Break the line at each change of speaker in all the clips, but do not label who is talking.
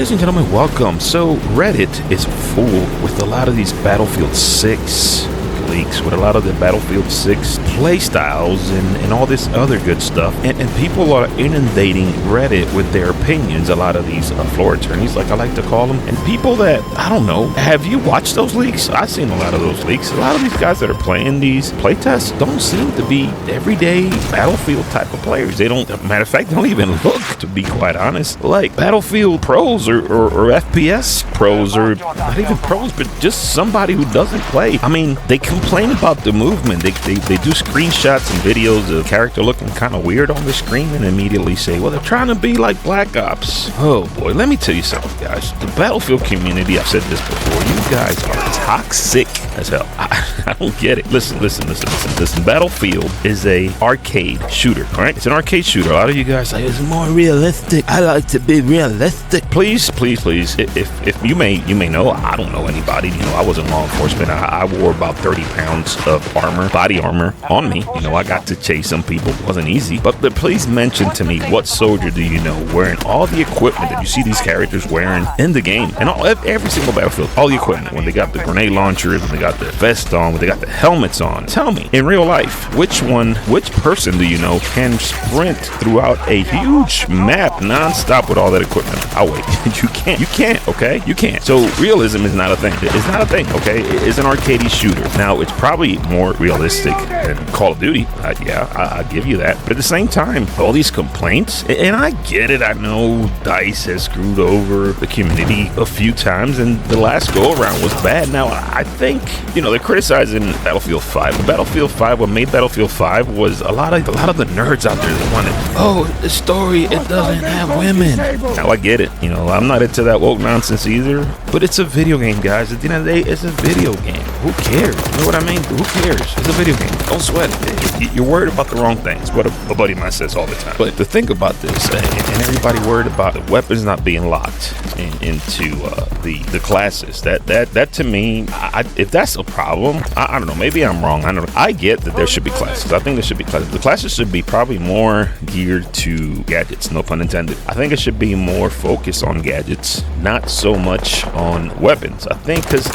ladies and gentlemen, welcome. So Reddit is full with a lot of these Battlefield 6 leaks, with a lot of the Battlefield 6 play styles and all this other good stuff, and people are inundating Reddit with their opinions. A lot of these floor attorneys, like I like to call them, and people that, I don't know, have you watched those leaks? I've seen a lot of those leaks. A lot of these guys that are playing these playtests don't seem to be everyday Battlefield type of players. They don't, matter of fact, don't even look, to be quite honest, like Battlefield pros or FPS pros, or not even pros, but just somebody who doesn't play. I mean, they complain about the movement. They do screenshots and videos of character looking kind of weird on the screen and immediately say, well, they're trying to be like Black Ops. Oh boy, let me tell you something, guys. The Battlefield community, I've said this before, you guys are toxic as hell. I don't get it. Listen. Battlefield is a arcade shooter, all right? It's an arcade shooter. A lot of you guys say it's more realistic. I like to be realistic. Please. If you may know, I don't know anybody. You know, I was in law enforcement. I wore about 30 pounds of armor, body armor on me. You know, I got to chase some people. It wasn't easy. But please mention to me, what soldier do you know wearing all the equipment that you see these characters wearing in the game? And every single Battlefield, all the equipment. When they got the grenade launchers, when they got the vest on, when they got the helmets on. Tell me, in real life, which person do you know can sprint throughout a huge map non-stop with all that equipment? I'll wait. You can't, okay? You can't. So realism is not a thing. It's not a thing, okay? It's an arcade shooter. Now, it's probably more realistic than Call of Duty. I give you that. But at the same time, all these complaints, and I get it. I know DICE has screwed over the community a few times, and the last go-around was bad. Now, I think, you know, they're criticizing Battlefield 5. But Battlefield 5, what made Battlefield 5 was a lot of the nerds out there that wanted, oh, the story, it doesn't have women. Now, I get it. You know, I'm not into that woke nonsense either, but it's a video game, guys. At the end of the day, it's a video game. Who cares? You know what I mean? Who cares? It's a video game. Don't sweat it. You're worried about the wrong things. What a buddy of mine says all the time. But to think about this, and everybody worried about the weapons not being locked into the classes. That to me, if that's a problem, I don't know. Maybe I'm wrong. I don't know. I get that there should be classes. I think there should be classes. The classes should be probably more geared to gadgets. No pun intended. I think it should be more focused on gadgets, not so much on weapons. I think because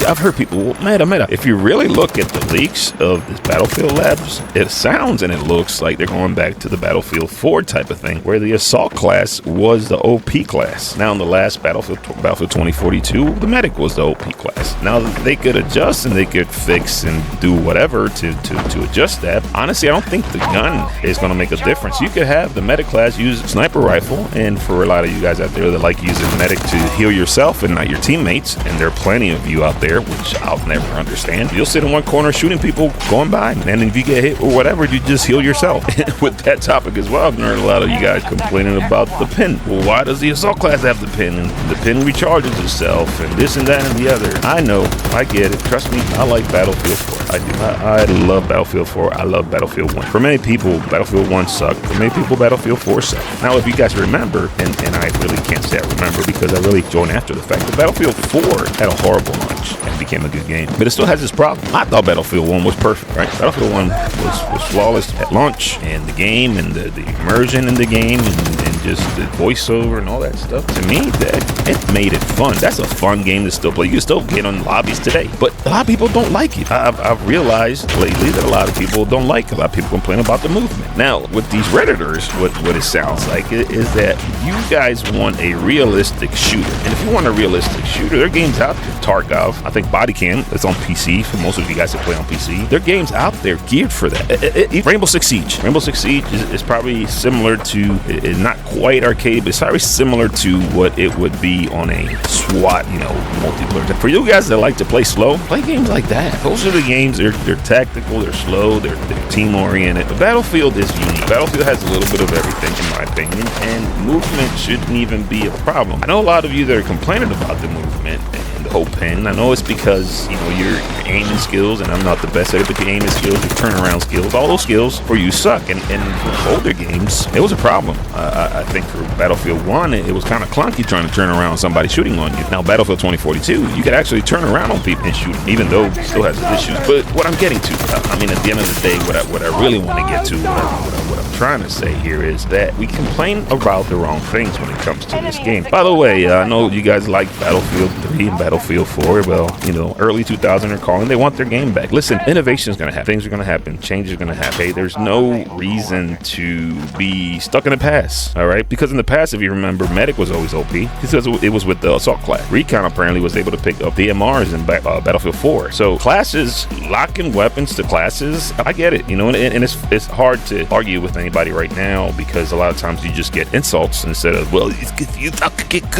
I've heard people, meta. If you really look at the leaks of this Battlefield Labs, it sounds and it looks like they're going back to the Battlefield 4 type of thing, where the assault class was the OP class. Now in the last Battlefield 2042, the medic was the OP class. Now they could adjust and they could fix and do whatever to adjust that. Honestly, I don't think the gun is going to make a difference. You could have the medic class use sniper rifle, and for a lot of you guys out there that like using medic to heal yourself and not your teammates, and there are plenty of you out there, which I'll never understand. You'll sit in one corner shooting people going by, and if you get hit or whatever, you just heal yourself. With that topic as well, I've heard a lot of you guys complaining about the pin. Well, why does the assault class have the pin? And the pin recharges itself, and this and that and the other. I know, I get it. Trust me, I like Battlefield 4. I do. I love Battlefield 4. I love Battlefield 1. For many people, Battlefield 1 sucked. For many people, Battlefield 4 sucked. Now, if you guys remember, and I really can't say I remember because I really joined after the fact, but Battlefield 4 had a horrible launch and became a good game. But it still has its problem. I thought Battlefield 1 was perfect, right? Battlefield 1 was flawless at launch, and the game and the immersion in the game and just the voiceover and all that stuff. To me, that it made it fun. That's a fun game to still play. You can still get on lobbies today, but a lot of people don't like it. I've realized lately that a lot of people don't like it. A lot of people complain about the movement. Now, with these Redditors, what it sounds like is that you guys want a realistic shooter. And if you want a realistic shooter, there are games out there. Tarkov, I think Body Cam, it's on PC for most of you guys that play on PC. There are games out there geared for that. Rainbow Six Siege. Rainbow Six Siege is probably similar to, it's not quite arcade, but it's probably similar to what it would be on a SWAT, multiplayer. For you guys that like to play slow, play games like that. Those are the games, they're tactical, they're slow, they're team oriented. But Battlefield is unique. Battlefield has a little bit of everything, in my opinion, and movement shouldn't even be a problem. I know a lot of you that are complaining about the movement, the whole pen. I know it's because, you know, your aiming skills, and I'm not the best at it, but your aiming skills, your turnaround skills, all those skills for you suck. And for older games, it was a problem. I think for Battlefield 1, it was kind of clunky trying to turn around somebody shooting on you. Now, Battlefield 2042, you could actually turn around on people and shoot, even though it still has its issues. But what I'm getting to, I mean, at the end of the day, what I really want to get to, what I'm trying to say here is that we complain about the wrong things when it comes to this game. By the way, I know you guys like Battlefield 3 and Battlefield 4. Well, you know, early 2000 are calling. They want their game back. Listen, innovation is going to happen. Things are going to happen. Changes are going to happen. Hey, there's no reason to be stuck in the past, all right? Because in the past, if you remember, Medic was always OP because it was with the Assault class. Recon apparently was able to pick up DMRs in Battlefield 4. So classes, locking weapons to classes, I get it, you know, and it's hard to argue with anybody right now because a lot of times you just get insults instead of, well, it's good for you, get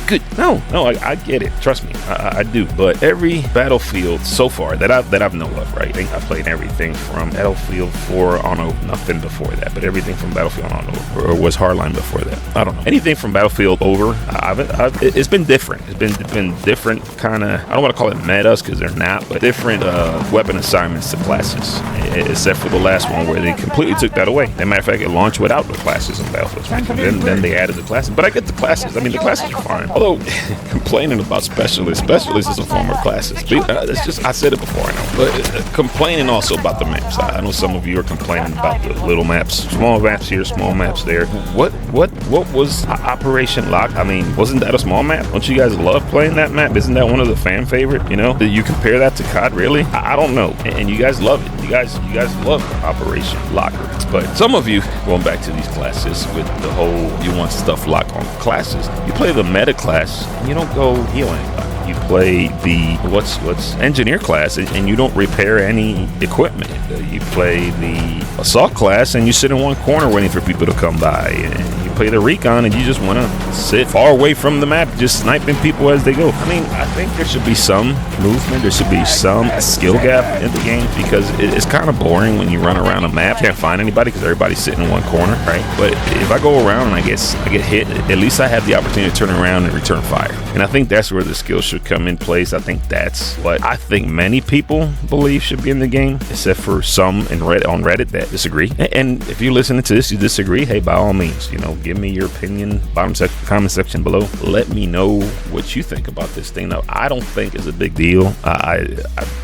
good. No, I get it. Trust me, I do. But every Battlefield so far that I've known of, right? I think I played everything from Battlefield 4 on over, nothing before that, but everything from Battlefield on over, or was Hardline before that. I don't know. Anything from Battlefield over, it's been different. It's been different kind of, I don't want to call it metas because they're not, but different weapon assignments to classes, except for the last one where they completely took that away. As a matter of fact, it launched without the classes in Battlefield 3. Then they added the classes. But I get the classes. I mean, the classes are fine. Although, complaining about specialists is a form of classes. It's just, I said it before, I know. But complaining also about the maps. I know some of you are complaining about the little maps. Small maps here, small maps there. What was Operation Lock? I mean, wasn't that a small map? Don't you guys love playing that map? Isn't that one of the fan favorite? You know, did you compare that to COD? Really? I don't know. And you guys love it. You guys love Operation Locker. But some of you, going back to these classes with the whole, you want stuff locked on classes. You play the meta class, and you don't go heal anybody. You play the what's engineer class and you don't repair any equipment. You play the assault class and you sit in one corner waiting for people to come by. And you play the recon and you just want to sit far away from the map, just sniping people as they go. I mean, I think there should be some movement. There should be some skill gap in the game because it's kind of boring when you run around a map, can't find anybody because everybody's sitting in one corner, right? But if I go around and I get hit, at least I have the opportunity to turn around and return fire. And I think that's where the skill should come in place. I think that's what I think many people believe should be in the game, except for some on Reddit that disagree. And if you're listening to this, you disagree, hey, by all means, you know, give me your opinion, comment section below. Let me know what you think about this thing. Now, I don't think it's a big deal. I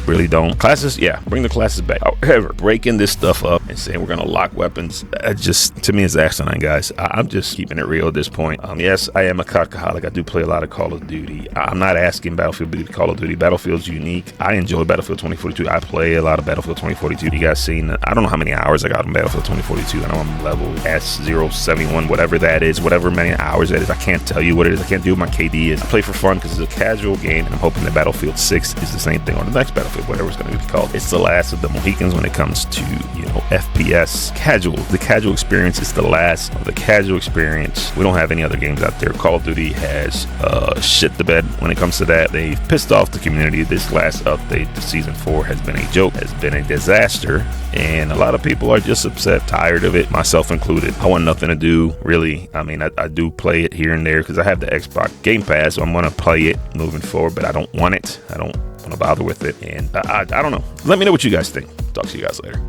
really don't. Classes, yeah, bring the classes back. However, breaking this stuff up and saying we're gonna lock weapons, just to me is asinine, guys. I'm just keeping it real at this point. Yes, I am a cockaholic. I do play a lot of Call of Duty. I'm not asking Battlefield to be Call of Duty. Battlefield's unique. I enjoy Battlefield 2042. I play a lot of Battlefield 2042. You guys seen, I don't know how many hours I got on Battlefield 2042. I know I'm level S071, whatever that is, whatever many hours that is. I can't tell you what it is. I can't do what my KD is. I play for fun because it's a casual game, and I'm hoping that Battlefield 6 is the same thing, or the next Battlefield, whatever it's going to be called. It's the last of the Mohicans when it comes to, you know, FPS casual. The casual experience is the last of the casual experience. We don't have any other games out there. Call of Duty has shit the bed when it comes to that. They've pissed off the community. This last update to season 4 has been a joke, has been a disaster, and a lot of people are just upset, tired of it, myself included. I want nothing to do, really. I mean, I do play it here and there because I have the Xbox Game Pass, so I'm going to play it moving forward, but I don't want it. I don't want to bother with it, and I don't know. Let me know what you guys think. Talk to you guys later.